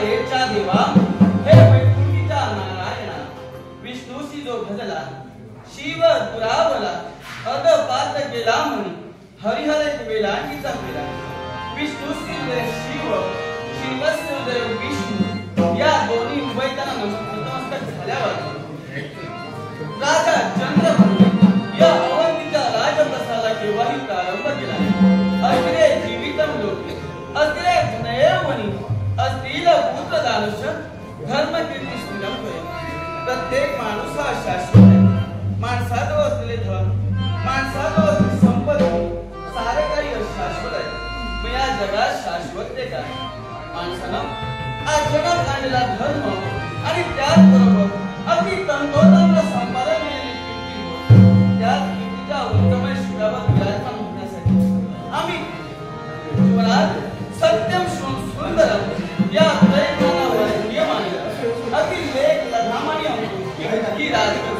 माहेरच्या देवा हे वैकुंठीच्या नारायणा विष्णूशी जो भजला शिव दुरावला अदपात गेला म्हणी हरिहर वेलांटीचा केला विष्णूशी उदय शिव शिवस्य उदय विष्णू या दोन्ही उभयताना नमस्कार झाल्यावर राजा चंद्रभानू या अवंतीच्या राजप्रसादा केव्हाही प्रारंभ केला अग्रे जीवितम लोके अग्रे धनयवनी असतील पुत्रदानुष धर्मकीर्ती स्थिरम होय प्रत्येक माणूस हा शाश्वत आहे माणसाजवळ असलेले धन माणसाजवळ असलेली संपत्ती सारे काही अशाश्वत आहे मग या जगात शाश्वत ते काय माणसानं आचरणात आणलेला धर्म आणि त्याचबरोबर अगदी तंतोतंत संपादन त्याच कीर्तीच्या उत्तमय शिखरावर विराजमान होण्यासाठी आम्ही जीवनात सत्यम सुंदरम या प्रयत्नावर नियमाने अगदी लेख लधामाने आणतो की राजकीय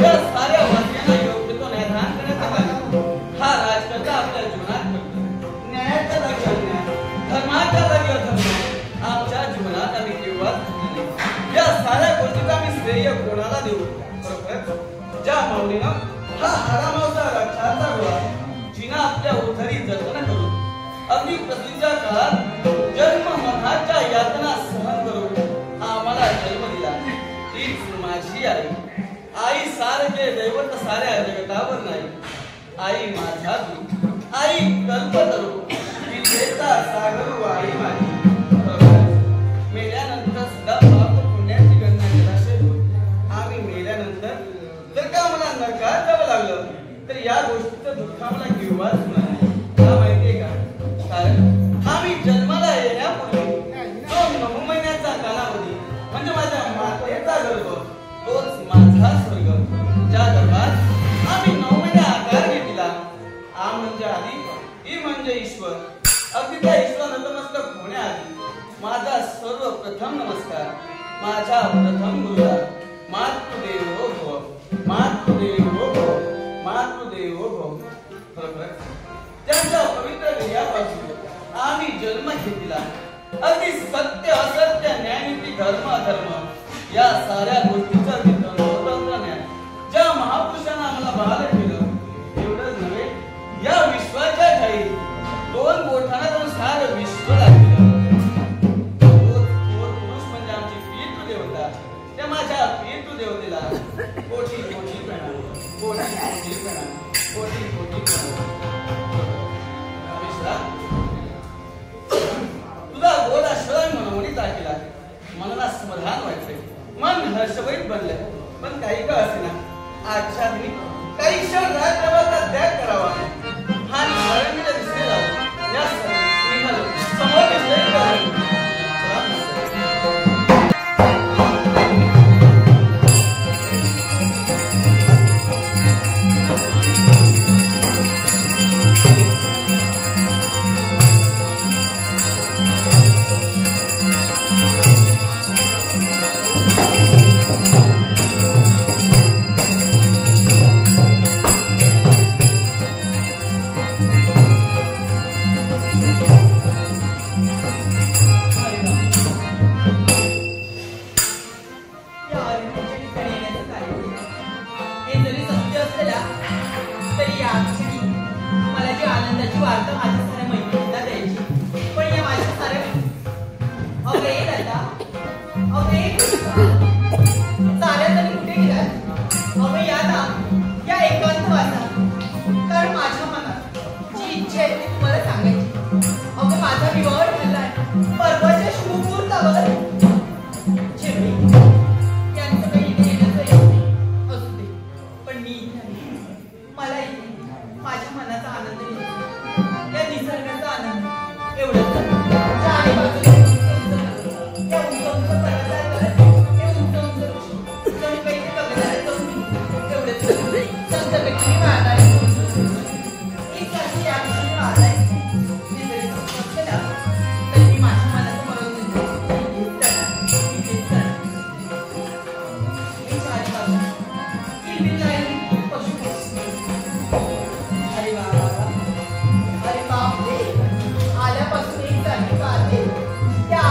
या साऱ्या वाक्यांना योग्य तो न्यायदान करण्यात आला हा राजकर्ता आपल्या जीवनात करतो न्यायाच्या जागी अन्याय धर्माच्या जागी अधर्म आमच्या जीवनात आम्ही केव्हा या साऱ्या गोष्टीचा आम्ही श्रेय कोणाला देऊ बरोबर ज्या माऊलीनं हा हरामावचा रक्षाचा गोळा जिना आपल्या उथरी जतन करून अगदी प्रसिद्ध काळात जन्म मरणाच्या यातना सहन करून आम्हाला जन्म दिला तीच माझी आई सारखे दैवत साऱ्या जगतावर नाही आई माझा तू आई कल्पतरू विद्येचा सागर आई माझी मेल्यानंतर सुद्धा प्राप्त पुण्याची गणना जलाशय होत आम्ही मेल्यानंतर जर का मला नरकात जावं लागलं तर या गोष्टीचं दुःख मला केव्हाच होणार नाही मला माहितीये का कारण आम्ही जन्माला येण्यापूर्वी जो 9 महिन्याचा कालावधी म्हणजे माझ्या मातेचा गर्भ तोच माझा स्वर्ग ज्या गर्भात आम्ही 9 महिने आकार घेतला आ म्हणजे आधी ई म्हणजे ईश्वर अगदी त्या ईश्वर नतमस्तक होण्याआधी माझा सर्वप्रथम नमस्कार माझ्या प्रथम गुरुला मातृदेवो भव मातृदेवो भव मातृदेवो भव बरोबर त्यांच्या पवित्र ध्येयापासून आम्ही जन्म घेतला अगदी सत्य असत्य न्यायनीती धर्म अधर्म या साऱ्या गोष्टीचा तंत्र न्याय ज्या महापुरुषांना आम्हाला बहाल केलं एवढंच नव्हे या विश्वाच्या ठाई 2 बोटांना जाऊन सारं विश्व लागलं म्हणजे आमची पितृ देवता त्या माझ्या पितृ देवतेला कोटी कोटी प्रणाम कोटी कोटी प्रणाम कोटी कोटी प्रणाम तुझा गोडा शरण मनोमनी टाकला मनाला समाधान व्हायचंय मन हर्षवैत बनलंय पण काही का असेना आजच्या दिनी काही क्षण राज्यभागाचा त्याग करावा हा निसर्गाच्या दिसलेला या निघालो समोर दिसले आल्यापासून एक जागी त्या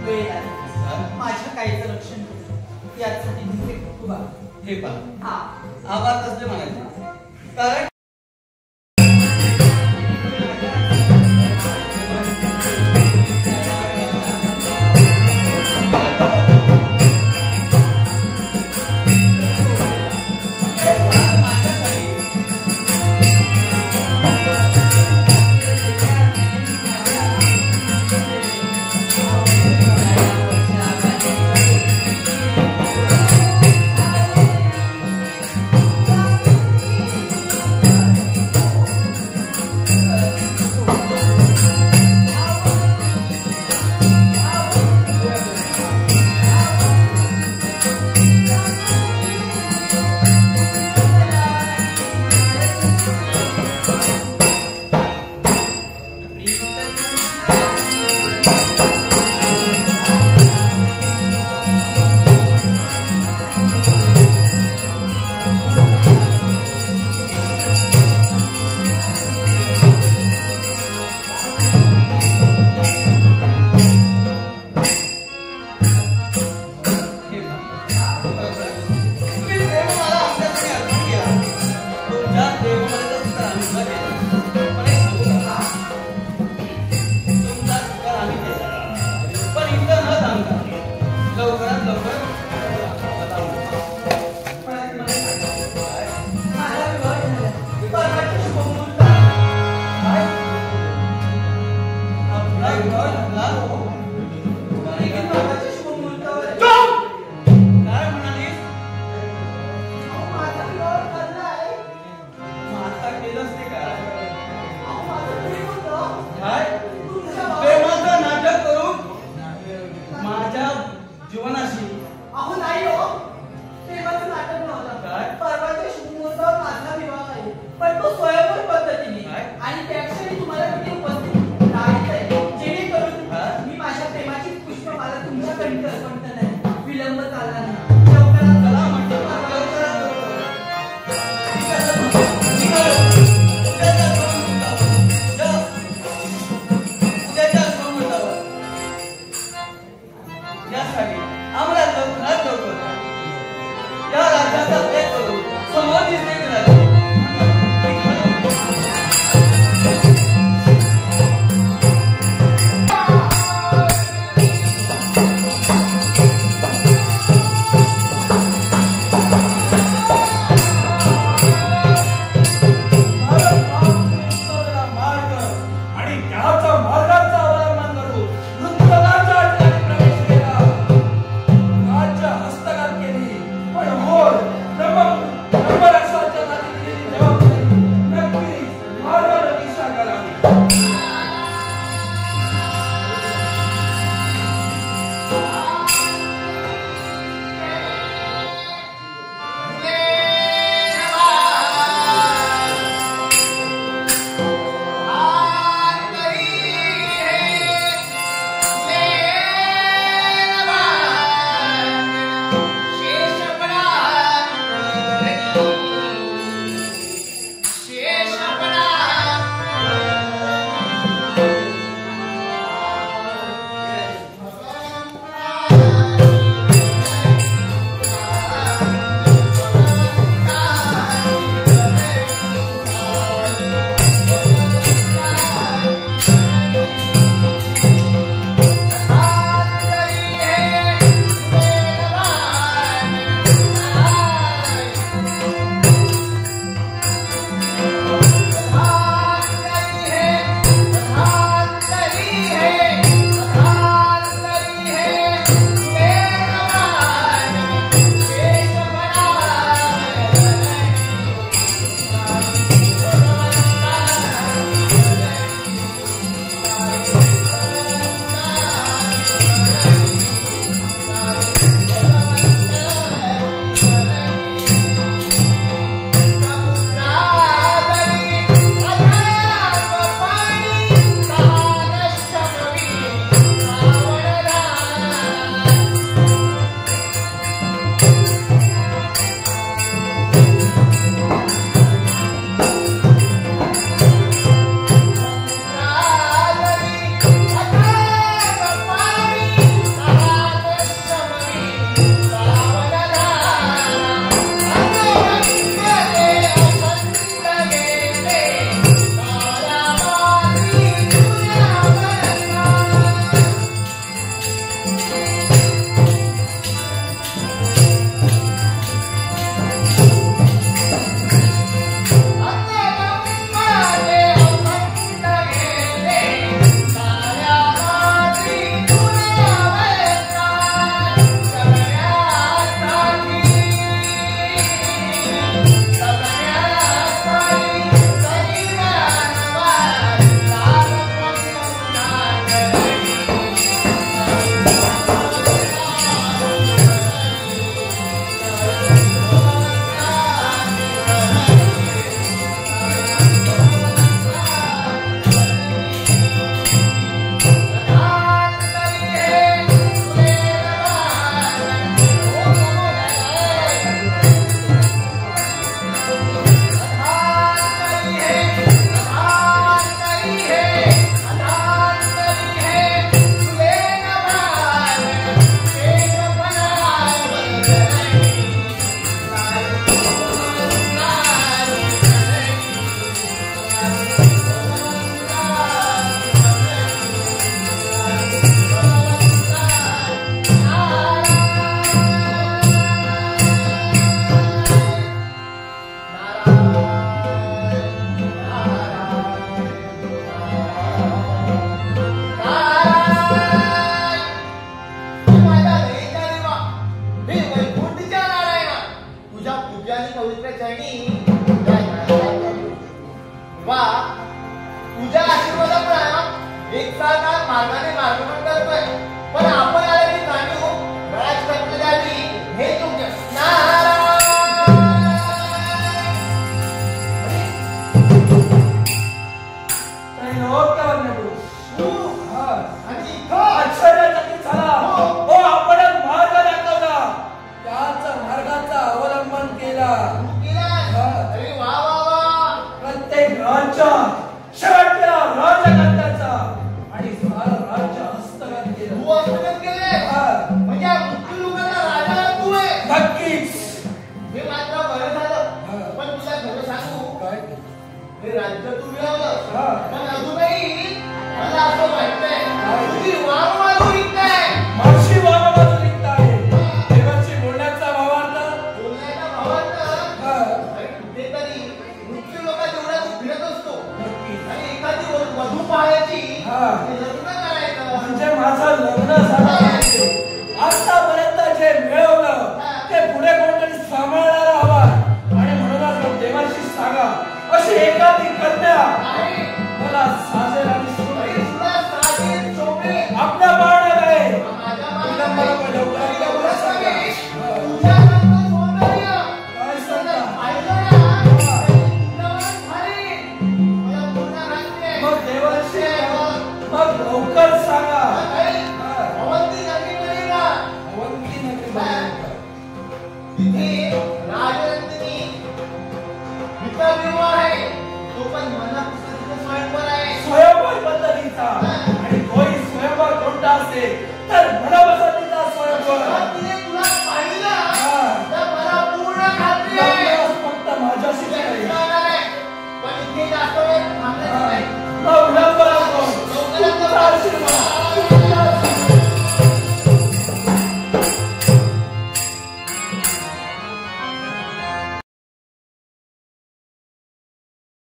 वेळ आली माझ्या काहीचं रक्षण केलं यासाठी तुमचे खूप आभार. हे पहा हा आवाज असले म्हणायचे कारण रे